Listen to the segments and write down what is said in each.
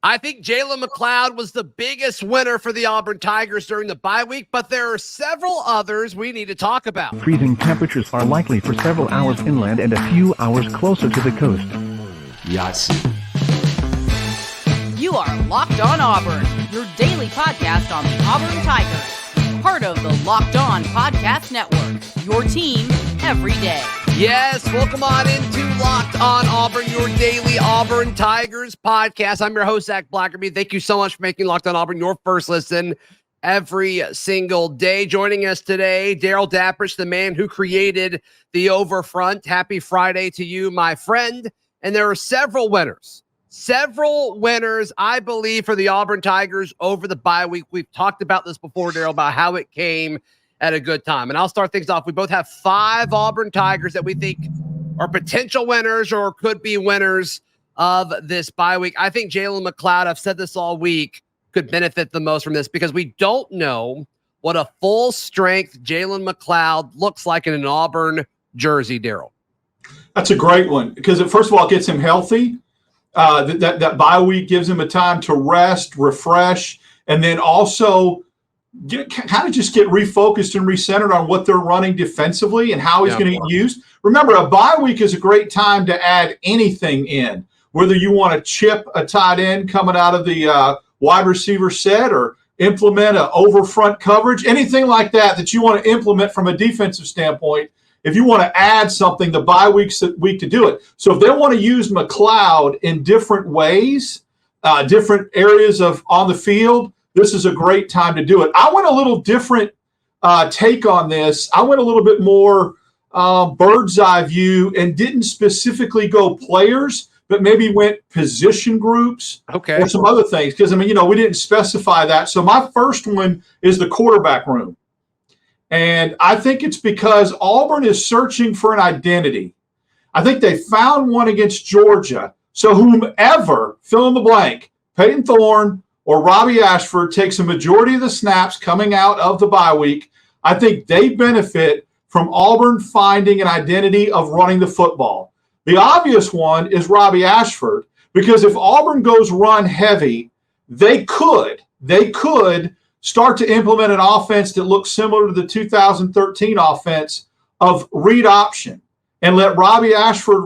I think Jalen McLeod was the biggest winner for the Auburn Tigers during the bye week, but there are several others we need to talk about. Freezing temperatures are likely for several hours inland and a few hours closer to the coast. Yes. You are Locked On Auburn, your daily podcast on the Auburn Tigers. Part of the Locked On Podcast Network, your team every day. Yes, welcome on into Locked On Auburn, your daily Auburn Tigers podcast. I'm your host, Zac Blackerby. Thank you so much for making Locked On Auburn your first listen every single day. Joining us today, Darrell Dapprich, the man who created the Overfront. Happy Friday to you, my friend. And there are several winners, I believe, for the Auburn Tigers over the bye week. We've talked about this before, Darrell, about how it came at a good time. And I'll start things off. We both have 5 Auburn Tigers that we think are potential winners or could be winners of this bye week. I think Jalen McLeod, I've said this all week, could benefit the most from this because we don't know what a full strength Jalen McLeod looks like in an Auburn jersey, Darrell. That's a great one because first of all, it gets him healthy. That bye week gives him a time to rest, refresh, and then also get refocused and recentered on what they're running defensively and how he's going to get used. Remember, a bye week is a great time to add anything in, whether you want to chip a tight end coming out of the wide receiver set or implement an over front coverage, anything like that you want to implement from a defensive standpoint. If you want to add something, the bye week's the week to do it. So if they want to use McLeod in different ways, different areas on the field, this is a great time to do it. I went a little different take on this. I went a little bit more bird's eye view and didn't specifically go players, but maybe went position groups or some other things. Because, we didn't specify that. So my first one is the quarterback room. And I think it's because Auburn is searching for an identity. I think they found one against Georgia. So whomever, fill in the blank, Peyton Thorne or Robbie Ashford takes a majority of the snaps coming out of the bye week, I think they benefit from Auburn finding an identity of running the football. The obvious one is Robbie Ashford, because if Auburn goes run heavy, they could start to implement an offense that looks similar to the 2013 offense of read option and let Robbie Ashford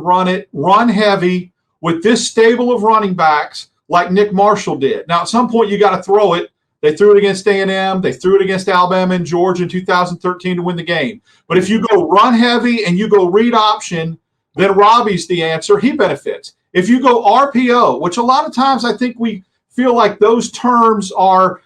run heavy with this stable of running backs like Nick Marshall did. Now, at some point, you got to throw it. They threw it against A&M. They threw it against Alabama and Georgia in 2013 to win the game. But if you go run heavy and you go read option, then Robbie's the answer. He benefits. If you go RPO, which a lot of times I think we feel like those terms are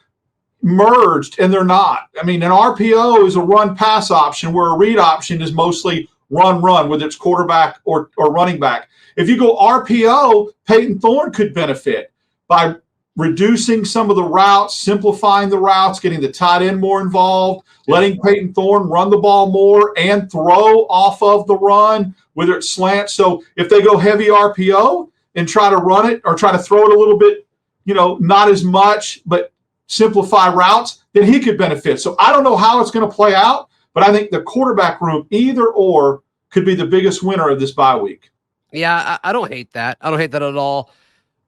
merged, and they're not. An RPO is a run-pass option where a read option is mostly run, whether it's quarterback or running back. If you go RPO, Peyton Thorne could benefit by reducing some of the routes, simplifying the routes, getting the tight end more involved, letting Peyton Thorne run the ball more and throw off of the run, whether it's slant. So if they go heavy RPO and try to run it or try to throw it a little bit, not as much, but simplify routes, then he could benefit. So I don't know how it's going to play out, but I think the quarterback room, either or, could be the biggest winner of this bye week. Yeah, I don't hate that. I don't hate that at all.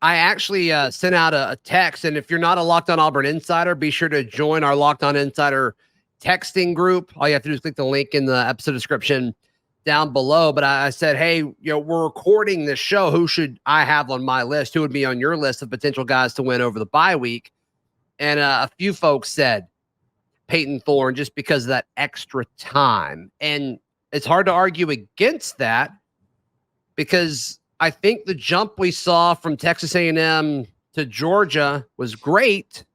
I actually sent out a text, and if you're not a Locked On Auburn Insider, be sure to join our Locked On Insider texting group. All you have to do is click the link in the episode description down below. But I said, hey, we're recording this show. Who should I have on my list? Who would be on your list of potential guys to win over the bye week? And a few folks said Peyton Thorne just because of that extra time. And it's hard to argue against that because I think the jump we saw from Texas A&M to Georgia was great.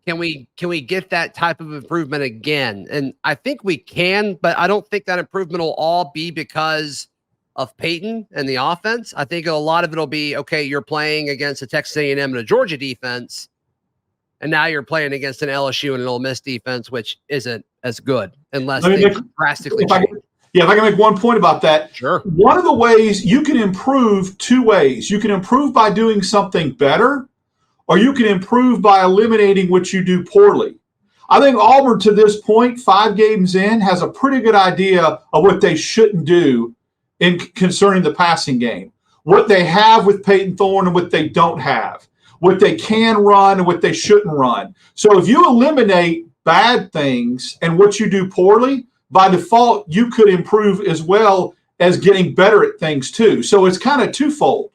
Can we get that type of improvement again? And I think we can, but I don't think that improvement will all be because of Peyton and the offense. I think a lot of it will be, okay, you're playing against a Texas A&M and a Georgia defense, and now you're playing against an LSU and an Ole Miss defense, which isn't as good unless they drastically change. If I can make one point about that. Sure. One of the ways you can improve, 2 ways. You can improve by doing something better, or you can improve by eliminating what you do poorly. I think Auburn, to this point, 5 games in, has a pretty good idea of what they shouldn't do concerning the passing game, what they have with Peyton Thorne and what they don't have. what they can run and what they shouldn't run. So if you eliminate bad things and what you do poorly, by default, you could improve as well as getting better at things too. So it's kind of twofold.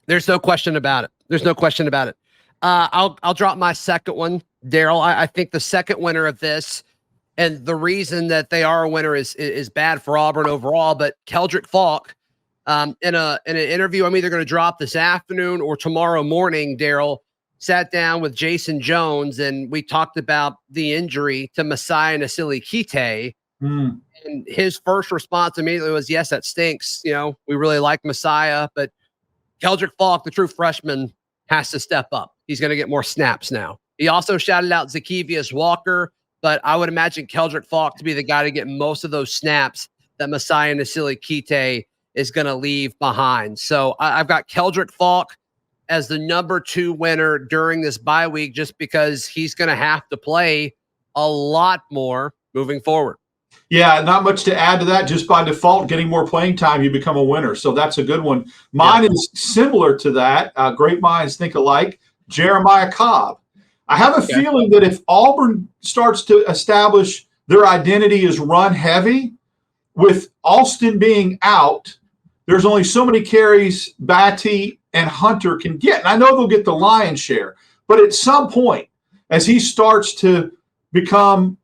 There's no question about it. There's no question about it. I'll drop my second one, Darrell. I think the second winner of this, and the reason that they are a winner is bad for Auburn overall, but Keldrick Falk, in an interview I'm either going to drop this afternoon or tomorrow morning, Darrell, sat down with Jason Jones, and we talked about the injury to Messiah Nasili Kite. And his first response immediately was, yes, that stinks. You know, we really like Messiah, but Keldrick Falk, the true freshman, has to step up. He's going to get more snaps now. He also shouted out Zackevius Walker, but I would imagine Keldrick Falk to be the guy to get most of those snaps that Messiah Nasili Kite is going to leave behind. So I've got Keldrick Falk as the number 2 winner during this bye week, just because he's going to have to play a lot more moving forward. Yeah, not much to add to that. Just by default, getting more playing time, you become a winner. So that's a good one. Mine is similar to that. Great minds think alike. Jeremiah Cobb. I have a feeling that if Auburn starts to establish their identity as run heavy, with Alston being out, there's only so many carries Batty and Hunter can get. And I know they'll get the lion's share, but at some point, as he starts to become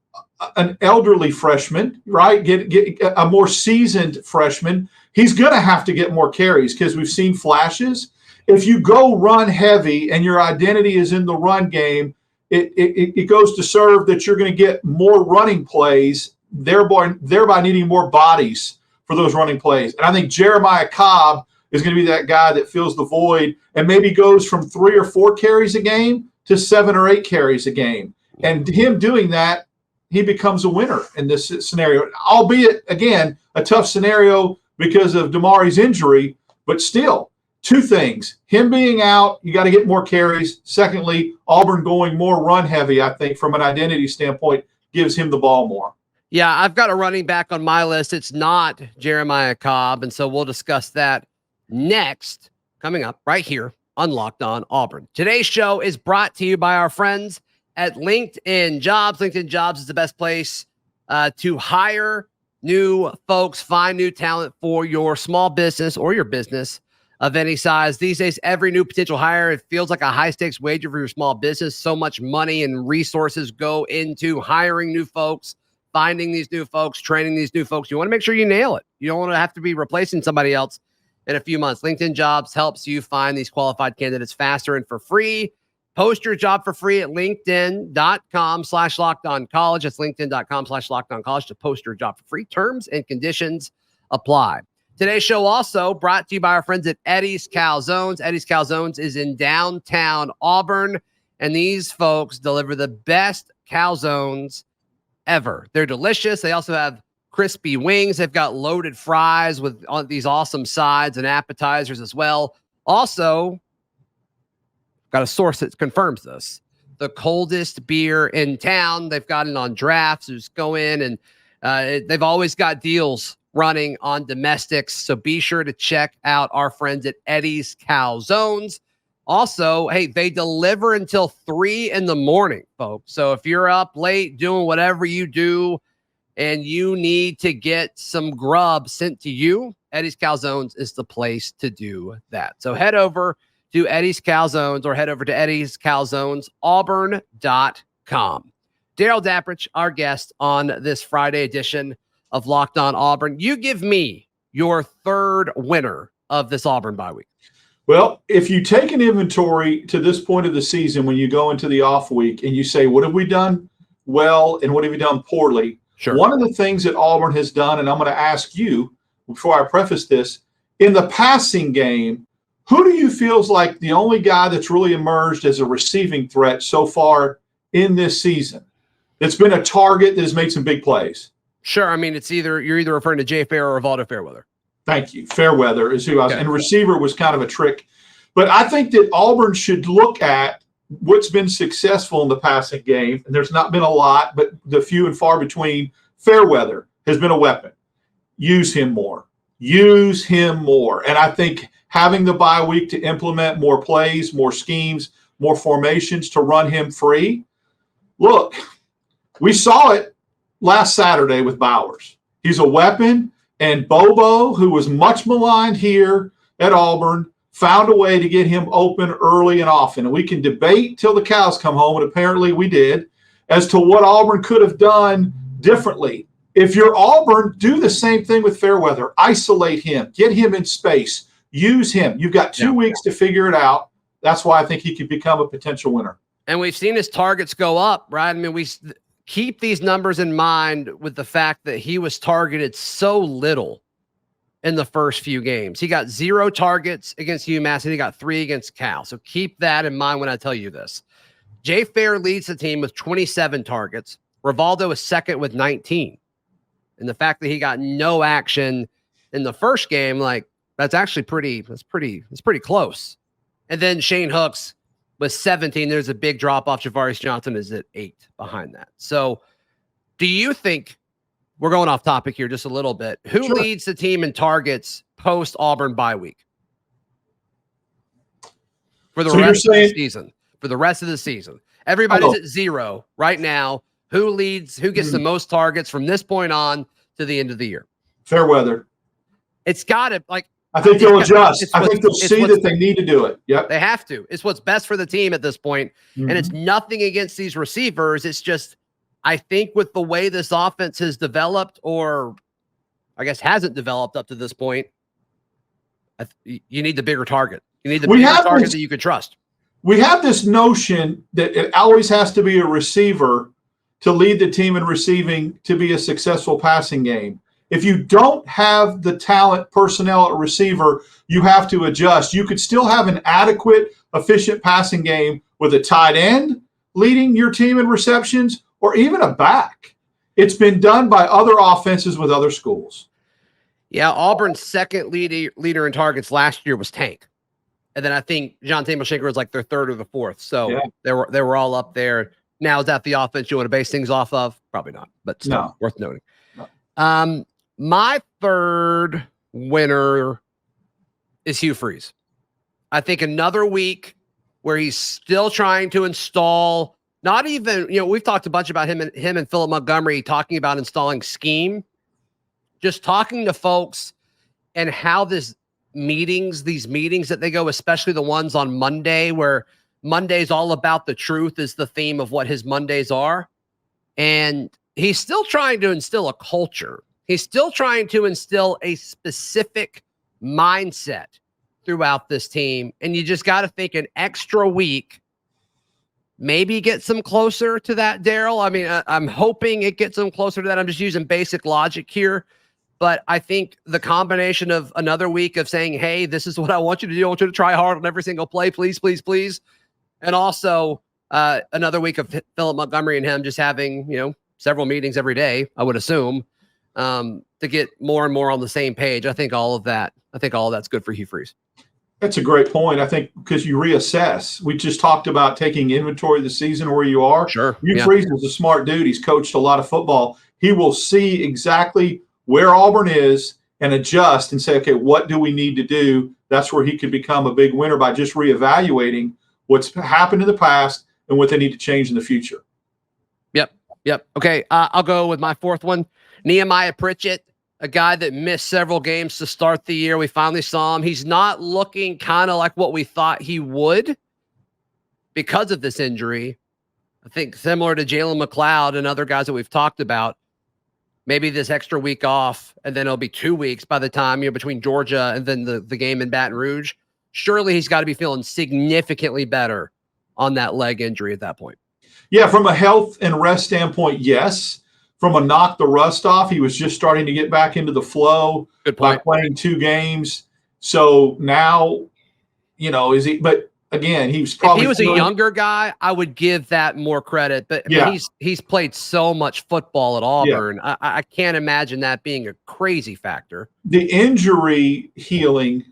an elderly freshman, right, get a more seasoned freshman, he's going to have to get more carries because we've seen flashes. If you go run heavy and your identity is in the run game, it goes to serve that you're going to get more running plays, thereby needing more bodies for those running plays. And I think Jeremiah Cobb is going to be that guy that fills the void and maybe goes from 3 or 4 carries a game to 7 or 8 carries a game. And him doing that, he becomes a winner in this scenario, albeit, again, a tough scenario because of Damari's injury, but still, 2 things. Him being out, you got to get more carries. Secondly, Auburn going more run heavy, I think, from an identity standpoint, gives him the ball more. Yeah, I've got a running back on my list. It's not Jeremiah Cobb, and so we'll discuss that next, coming up right here on Locked On Auburn. Today's show is brought to you by our friends at LinkedIn Jobs. LinkedIn Jobs is the best place to hire new folks, find new talent for your small business or your business of any size. These days, every new potential hire, it feels like a high-stakes wager for your small business. So much money and resources go into hiring new folks, finding these new folks, training these new folks. You want to make sure you nail it. You don't want to have to be replacing somebody else in a few months. LinkedIn Jobs helps you find these qualified candidates faster and for free. Post your job for free at linkedin.com/lockedoncollege. That's linkedin.com/lockedoncollege to post your job for free. Terms and conditions apply. Today's show also brought to you by our friends at Eddie's Calzones. Eddie's Calzones is in downtown Auburn, and these folks deliver the best calzones ever. They're delicious. They also have crispy wings. They've got loaded fries with these awesome sides and appetizers as well. Also, got a source that confirms this. The coldest beer in town. They've got it on drafts. Just go in and they've always got deals running on domestics. So be sure to check out our friends at Eddie's Calzones. Also, hey, they deliver until 3 a.m, folks. So if you're up late doing whatever you do and you need to get some grub sent to you, Eddie's Calzones is the place to do that. So head over to Eddie's Calzones or head over to Eddie's Calzones, auburn.com. Darrell Dapprich, our guest on this Friday edition of Locked On Auburn. You give me your 3rd winner of this Auburn bye week. Well, if you take an inventory to this point of the season, when you go into the off week and you say, what have we done well and what have we done poorly? Sure. One of the things that Auburn has done, and I'm going to ask you before I preface this, in the passing game, who do you feel is like the only guy that's really emerged as a receiving threat so far in this season? That's been a target that has made some big plays. Sure. I mean, you're either referring to Jay Fair or Valdo Fairweather. Thank you. Fairweather is who I was, and receiver was kind of a trick. But I think that Auburn should look at what's been successful in the passing game, and there's not been a lot, but the few and far between. Fairweather has been a weapon. Use him more. And I think having the bye week to implement more plays, more schemes, more formations to run him free. Look, we saw it last Saturday with Bowers. He's a weapon, and Bobo, who was much maligned here at Auburn, found a way to get him open early and often. And we can debate till the cows come home, and apparently we did, as to what Auburn could have done differently. If you're Auburn, do the same thing with Fairweather. Isolate him. Get him in space. Use him. You've got 2 weeks to figure it out. That's why I think he could become a potential winner. And we've seen his targets go up, right? I mean, we keep these numbers in mind with the fact that he was targeted so little in the first few games. He got 0 targets against UMass, and he got 3 against Cal. So keep that in mind when I tell you this. Jay Fair leads the team with 27 targets. Rivaldo is second with 19. And the fact that he got no action in the first game, like, that's actually pretty close. And then Shane Hooks with 17. There's a big drop off. Javaris Johnson is at 8 behind that. So do you think, we're going off topic here just a little bit, who leads the team in targets post Auburn bye week for the rest of the season? For the rest of the season, everybody's at 0 right now. Who leads? Who gets the most targets from this point on to the end of the year? Fairweather. It's got to, like, I think they'll adjust. I think they'll see that they need to do it. Yep. They have to. It's what's best for the team at this point. And it's nothing against these receivers. It's just, I think with the way this offense has developed, or I guess hasn't developed up to this point, you need the bigger target. You need the bigger target that you can trust. We have this notion that it always has to be a receiver to lead the team in receiving to be a successful passing game. If you don't have the talent personnel at receiver, you have to adjust. You could still have an adequate, efficient passing game with a tight end leading your team in receptions, or even a back. It's been done by other offenses with other schools. Yeah, Auburn's second leader in targets last year was Tank. And then I think John Tamashinker was like their third or the fourth. So they were all up there. Now, is that the offense you want to base things off of? Probably not, but still worth noting. No. My third winner is Hugh Freeze. I think another week where he's still trying to install, not even, we've talked a bunch about him and Philip Montgomery talking about installing scheme, just talking to folks and how these meetings that they go, especially the ones on Monday, where Monday's all about the truth is the theme of what his Mondays are. And he's still trying to instill a culture. He's still trying to instill a specific mindset throughout this team. And you just got to think an extra week maybe get some closer to that, Darrell. I mean, I'm hoping it gets them closer to that. I'm just using basic logic here. But I think the combination of another week of saying, hey, this is what I want you to do. I want you to try hard on every single play, please, please, please. And also another week of Philip Montgomery and him just having, several meetings every day, I would assume, to get more and more on the same page. I think all of that's good for Hugh Freeze. That's a great point. I think because you reassess. We just talked about taking inventory of the season where you are. Sure. Hugh Freeze is a smart dude. He's coached a lot of football. He will see exactly where Auburn is and adjust and say, okay, what do we need to do? That's where he could become a big winner by just reevaluating what's happened in the past and what they need to change in the future. Yep. Okay, I'll go with my fourth one. Nehemiah Pritchett, a guy that missed several games to start the year. We finally saw him. He's not looking kind of like what we thought he would because of this injury. I think similar to Jalen McLeod and other guys that we've talked about, maybe this extra week off, and then it'll be 2 weeks by the time, between Georgia and then the game in Baton Rouge. Surely he's got to be feeling significantly better on that leg injury at that point. Yeah, from a health and rest standpoint, yes. From a knock the rust off, he was just starting to get back into the flow by playing 2 games. So now, is he? But again, he was probably. If he was a younger guy, I would give that more credit. But I mean, he's played so much football at Auburn. Yeah. I can't imagine that being a crazy factor. The injury healing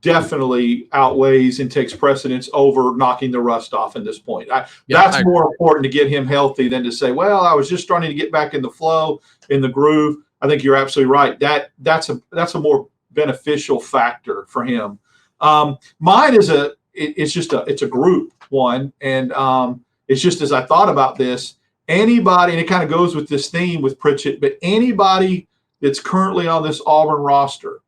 definitely outweighs and takes precedence over knocking the rust off at this point. That's more important to get him healthy than to say, well, I was just starting to get back in the flow, in the groove. I think you're absolutely right. That's a more beneficial factor for him. Mine is it's a group one. And it's just as I thought about this, anybody, and it kind of goes with this theme with Pritchett, but anybody that's currently on this Auburn roster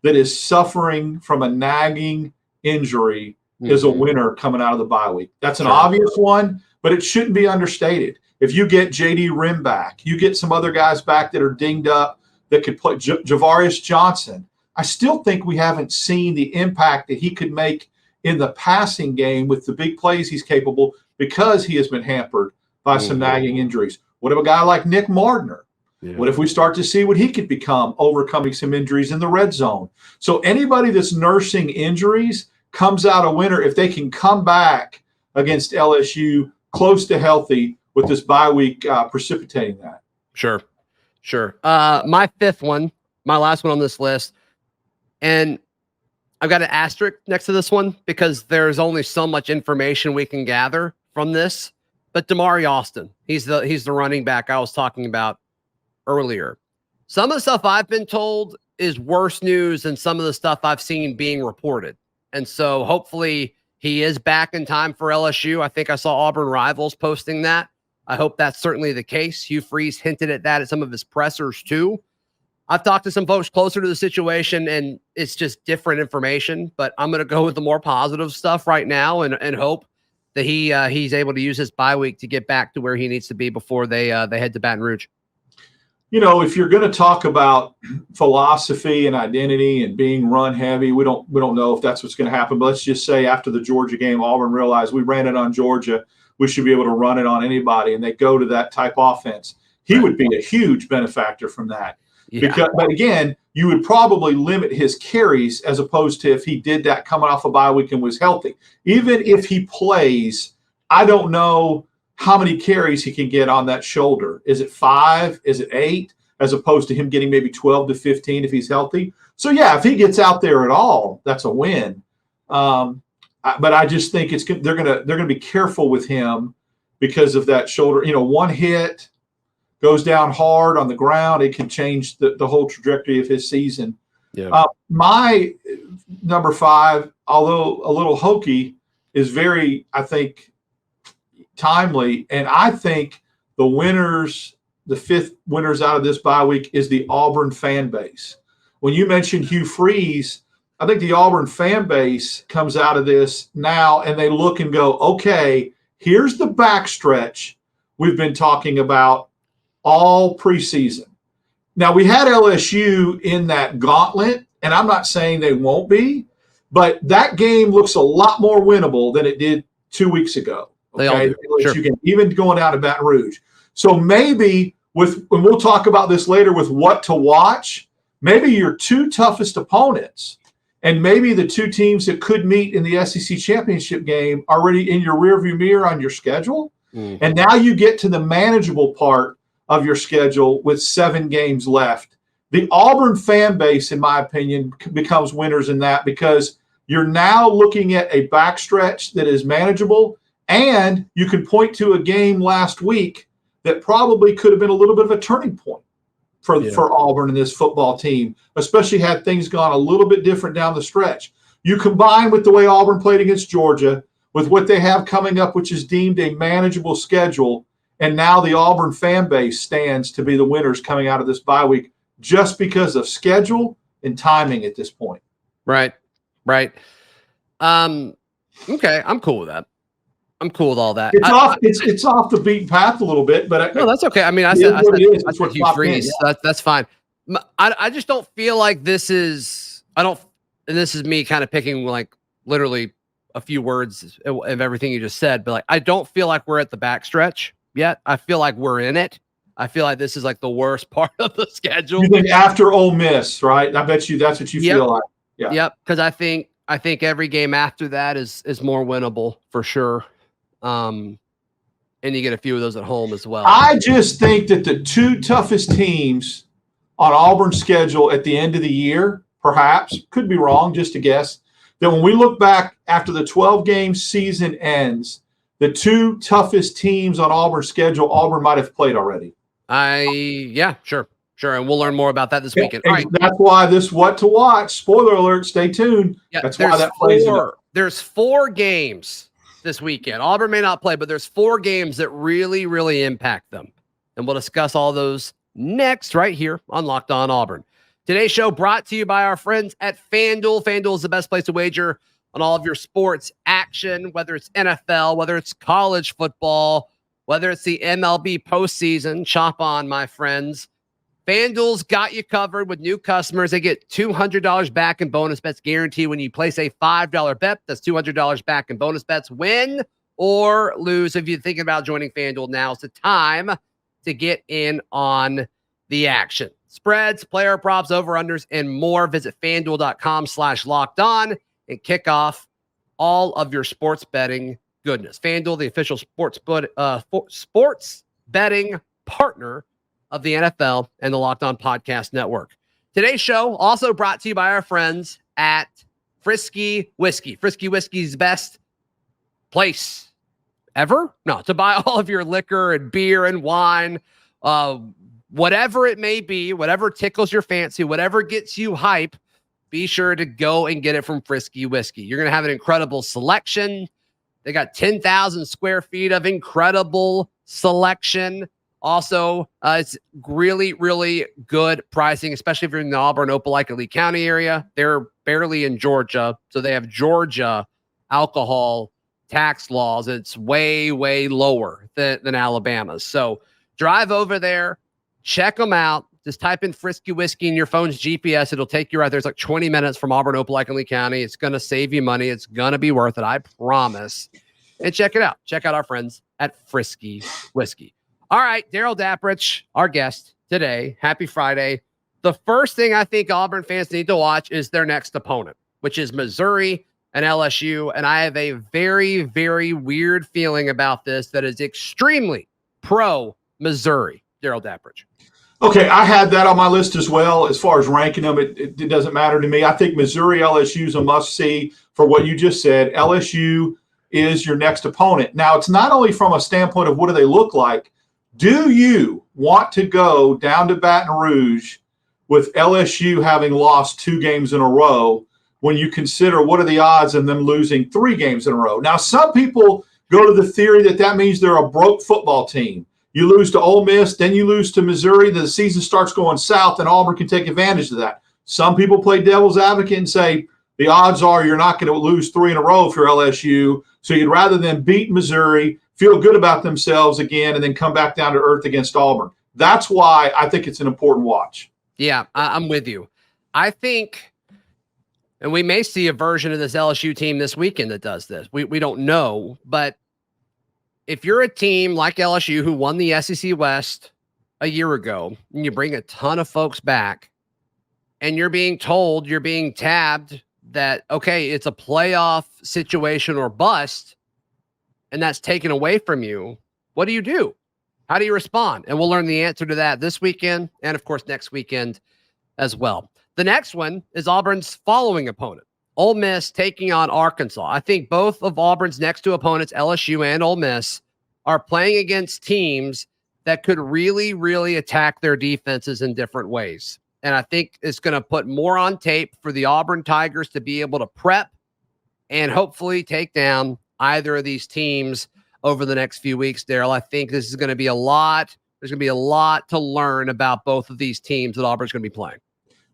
that is suffering from a nagging injury is a winner coming out of the bye week. That's an obvious one, but it shouldn't be understated. If you get J.D. Rim back, you get some other guys back that are dinged up that could play, Javarius Johnson. I still think we haven't seen the impact that he could make in the passing game with the big plays he's capable because he has been hampered by some nagging injuries. What of a guy like Nick Mardner? Yeah. What if we start to see what he could become, overcoming some injuries in the red zone? So anybody that's nursing injuries comes out a winner if they can come back against LSU close to healthy with this bye week precipitating that. Sure. My fifth one, my last one on this list, and I've got an asterisk next to this one because there's only so much information we can gather from this. But Damari Austin, he's the running back I was talking about earlier. Some of the stuff I've been told is worse news than some of the stuff I've seen being reported. And so hopefully he is back in time for LSU. I think I saw Auburn Rivals posting that. I hope that's certainly the case. Hugh Freeze hinted at that at some of his pressers too. I've talked to some folks closer to the situation, and it's just different information, but I'm going to go with the more positive stuff right now and hope that he's able to use his bye week to get back to where he needs to be before they head to Baton Rouge. You know, if you're going to talk about philosophy and identity and being run heavy, we don't know if that's what's going to happen. But let's just say after the Georgia game, Auburn realized we ran it on Georgia. We should be able to run it on anybody, and they go to that type offense. He would be a huge benefactor from that. Yeah. But again, you would probably limit his carries as opposed to if he did that coming off a bye week and was healthy. Even if he plays, I don't know how many carries he can get on that shoulder. Is it 5? Is it 8? As opposed to him getting maybe 12 to 15 if he's healthy. So, yeah, if he gets out there at all, that's a win. But I just think they're gonna be careful with him because of that shoulder. You know, one hit goes down hard on the ground, it can change the whole trajectory of his season. Yeah. My number 5, although a little hokey, is very, I think, timely. And I think the fifth winners out of this bye week is the Auburn fan base. When you mentioned Hugh Freeze, I think the Auburn fan base comes out of this now and they look and go, okay, here's the backstretch we've been talking about all preseason. Now, we had LSU in that gauntlet, and I'm not saying they won't be, but that game looks a lot more winnable than it did 2 weeks ago. Okay? They all do. Sure. Even going down to Baton Rouge. So maybe and we'll talk about this later with what to watch, maybe your 2 toughest opponents and maybe the 2 teams that could meet in the SEC championship game are already in your rearview mirror on your schedule. Mm-hmm. And now you get to the manageable part of your schedule with 7 games left. The Auburn fan base, in my opinion, becomes winners in that because you're now looking at a backstretch that is manageable, and you can point to a game last week that probably could have been a little bit of a turning point for Auburn and this football team, especially had things gone a little bit different down the stretch. You combine with the way Auburn played against Georgia, with what they have coming up, which is deemed a manageable schedule, and now the Auburn fan base stands to be the winners coming out of this bye week just because of schedule and timing at this point. Right. Okay, I'm cool with that. I'm cool with all that. It's off the beaten path a little bit, but no, that's okay. I mean, I said Hugh Freeze. Yeah. That's fine. I just don't feel like this is. And this is me kind of picking like literally a few words of everything you just said, but like I don't feel like we're at the backstretch yet. I feel like we're in it. I feel like this is like the worst part of the schedule. You think after Ole Miss, right? I bet you that's what you feel like. Yeah. Yep. Because I think every game after that is more winnable for sure. And you get a few of those at home as well. I just think that the 2 toughest teams on Auburn's schedule at the end of the year, perhaps, could be wrong, just a guess, that when we look back after the 12-game season ends, the 2 toughest teams on Auburn's schedule, Auburn might have played already. Yeah, sure. Sure, and we'll learn more about that this weekend. All right. That's why this what to watch. Spoiler alert, stay tuned. Yeah, that's why that plays. There's 4 games this weekend. Auburn may not play, but there's 4 games that really, really impact them. And we'll discuss all those next right here on Locked On Auburn. Today's show brought to you by our friends at FanDuel. FanDuel is the best place to wager on all of your sports action, whether it's NFL, whether it's college football, whether it's the MLB postseason. Chop on, my friends. FanDuel's got you covered with new customers. They get $200 back in bonus bets guaranteed when you place a $5 bet. That's $200 back in bonus bets. Win or lose. If you're thinking about joining FanDuel, now's the time to get in on the action. Spreads, player props, over-unders, and more. Visit FanDuel.com/lockedon and kick off all of your sports betting goodness. FanDuel, the official sports betting partner of the NFL and the Locked On Podcast Network. Today's show also brought to you by our friends at Frisky Whiskey. Frisky Whiskey's best place ever? No, to buy all of your liquor and beer and wine, whatever it may be, whatever tickles your fancy, whatever gets you hype, be sure to go and get it from Frisky Whiskey. You're going to have an incredible selection. They got 10,000 square feet of incredible selection. Also, it's really, really good pricing, especially if you're in the Auburn, Opelika, Lee County area. They're barely in Georgia, so they have Georgia alcohol tax laws. It's way, way lower than Alabama's. So drive over there, check them out. Just type in Frisky Whiskey in your phone's GPS. It'll take you right there. It's like 20 minutes from Auburn, Opelika, Lee County. It's going to save you money. It's going to be worth it, I promise. And check it out. Check out our friends at Frisky Whiskey. All right, Darrell Dapprich, our guest today. Happy Friday. The first thing I think Auburn fans need to watch is their next opponent, which is Missouri and LSU. And I have a very, very weird feeling about this that is extremely pro-Missouri. Darrell Dapprich. Okay, I had that on my list as well. As far as ranking them, it doesn't matter to me. I think Missouri LSU is a must-see for what you just said. LSU is your next opponent. Now, it's not only from a standpoint of what do they look like. Do you want to go down to Baton Rouge with LSU having lost 2 games in a row when you consider what are the odds of them losing 3 games in a row? Now, some people go to the theory that means they're a broke football team. You lose to Ole Miss, then you lose to Missouri, then the season starts going south, and Auburn can take advantage of that. Some people play devil's advocate and say the odds are you're not going to lose 3 in a row if you're LSU, so you'd rather than beat Missouri, feel good about themselves again, and then come back down to earth against Auburn. That's why I think it's an important watch. Yeah, I'm with you. I think, and we may see a version of this LSU team this weekend that does this. We don't know, but if you're a team like LSU who won the SEC West a year ago, and you bring a ton of folks back, and you're being told, you're being tabbed that, okay, it's a playoff situation or bust, and that's taken away from you, what do you do? How do you respond? And we'll learn the answer to that this weekend and, of course, next weekend as well. The next one is Auburn's following opponent, Ole Miss taking on Arkansas. I think both of Auburn's next 2 opponents, LSU and Ole Miss, are playing against teams that could really, really attack their defenses in different ways. And I think it's going to put more on tape for the Auburn Tigers to be able to prep and hopefully take down either of these teams over the next few weeks, Darrell. I think this is going to be a lot. There's going to be a lot to learn about both of these teams that Auburn's going to be playing.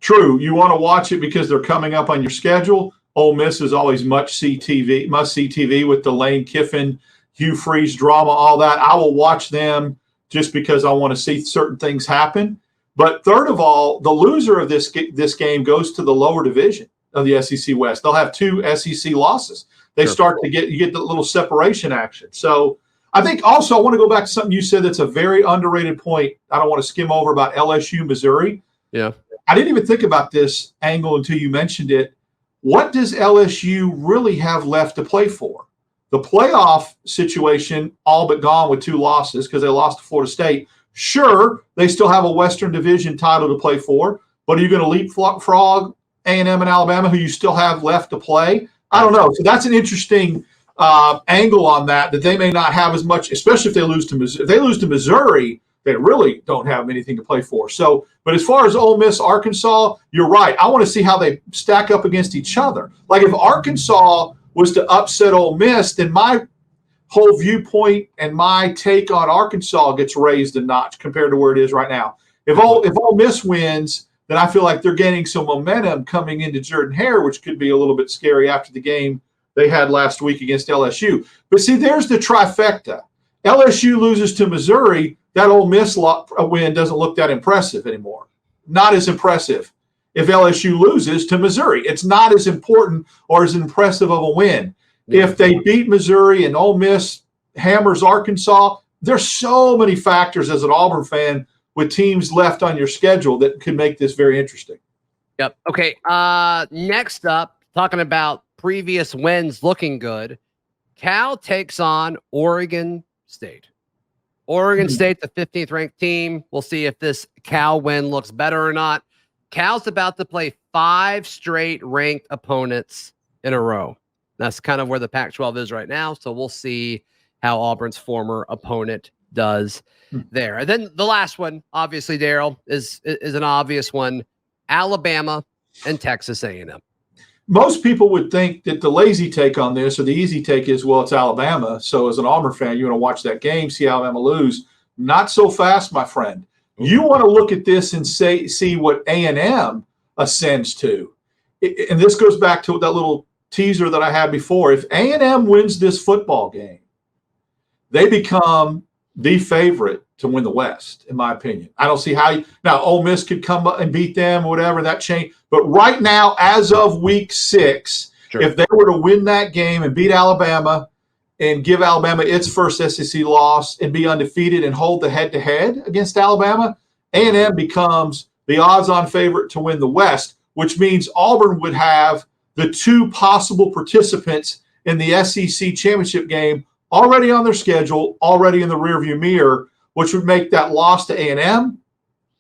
True. You want to watch it because they're coming up on your schedule. Ole Miss is always must-see TV with the Lane Kiffin, Hugh Freeze drama, all that. I will watch them just because I want to see certain things happen. But third of all, the loser of this game goes to the lower division of the SEC West. They'll have 2 SEC losses. They start to get the little separation action. So I think also I want to go back to something you said that's a very underrated point. I don't want to skim over about LSU, Missouri. Yeah. I didn't even think about this angle until you mentioned it. What does LSU really have left to play for? The playoff situation, all but gone with 2 losses because they lost to Florida State. Sure, they still have a Western Division title to play for, but are you going to leapfrog A&M and Alabama, who you still have left to play? I don't know. So that's an interesting angle on that they may not have as much, especially if they lose to Missouri. If they lose to Missouri, they really don't have anything to play for. So, but as far as Ole Miss, Arkansas, you're right. I want to see how they stack up against each other. Like if Arkansas was to upset Ole Miss, then my whole viewpoint and my take on Arkansas gets raised a notch compared to where it is right now. If Ole Miss wins, then I feel like they're gaining some momentum coming into Jordan-Hare, which could be a little bit scary after the game they had last week against LSU. But see, there's the trifecta. LSU loses to Missouri, that Ole Miss win doesn't look that impressive anymore. Not as impressive. If LSU loses to Missouri, it's not as important or as impressive of a win. Yeah. If they beat Missouri and Ole Miss hammers Arkansas, there's so many factors as an Auburn fan with teams left on your schedule that could make this very interesting. Yep. Okay. Next up, talking about previous wins looking good, Cal takes on Oregon State. Oregon State, the 15th ranked team. We'll see if this Cal win looks better or not. Cal's about to play 5 straight ranked opponents in a row. That's kind of where the Pac-12 is right now. So we'll see how Auburn's former opponent does there. And then the last one, obviously, Darrell, is an obvious one. Alabama and Texas A&M. Most people would think that the lazy take on this, or the easy take is, well, it's Alabama. So as an Auburn fan, you want to watch that game, see Alabama lose. Not so fast, my friend. You want to look at this and see what A&M ascends to. And this goes back to that little teaser that I had before. If A&M wins this football game, they become the favorite to win the West, in my opinion. I don't see how now Ole Miss could come up and beat them, whatever, that change. But right now, as of week 6, if they were to win that game and beat Alabama and give Alabama its first SEC loss and be undefeated and hold the head-to-head against Alabama, A&M becomes the odds-on favorite to win the West, which means Auburn would have the 2 possible participants in the SEC championship game already on their schedule, already in the rearview mirror, which would make that loss to A&M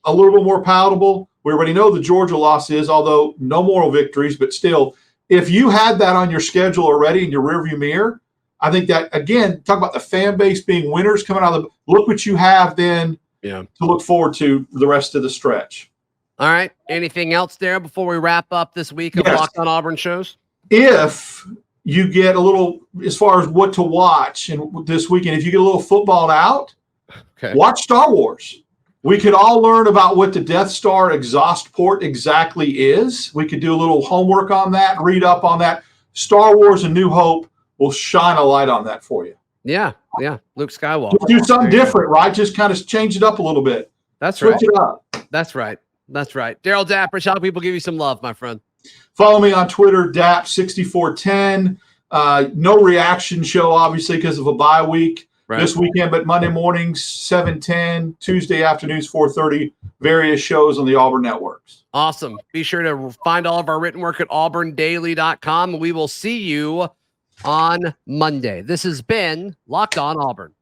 a little bit more palatable. We already know the Georgia loss is, although no moral victories, but still, if you had that on your schedule already in your rearview mirror, I think that, again, talk about the fan base being winners coming out of look what you have then to look forward to the rest of the stretch. All right. Anything else there before we wrap up this week of Locked On Auburn shows? If you get a little, as far as what to watch and this weekend, if you get a little footballed out, watch Star Wars. We could all learn about what the Death Star exhaust port exactly is. We could do a little homework on that, read up on that. Star Wars and New Hope will shine a light on that for you. Yeah. Luke Skywalker. Just do something different, right? Just kind of change it up a little bit. Switch it up. That's right. Darrell Dapprich, how people give you some love, my friend? Follow me on Twitter, Dap6410. No reaction show, obviously, because of a bye week this weekend, but Monday mornings, 7:10, Tuesday afternoons, 4:30, various shows on the Auburn networks. Awesome. Be sure to find all of our written work at auburndaily.com. We will see you on Monday. This has been Locked On Auburn.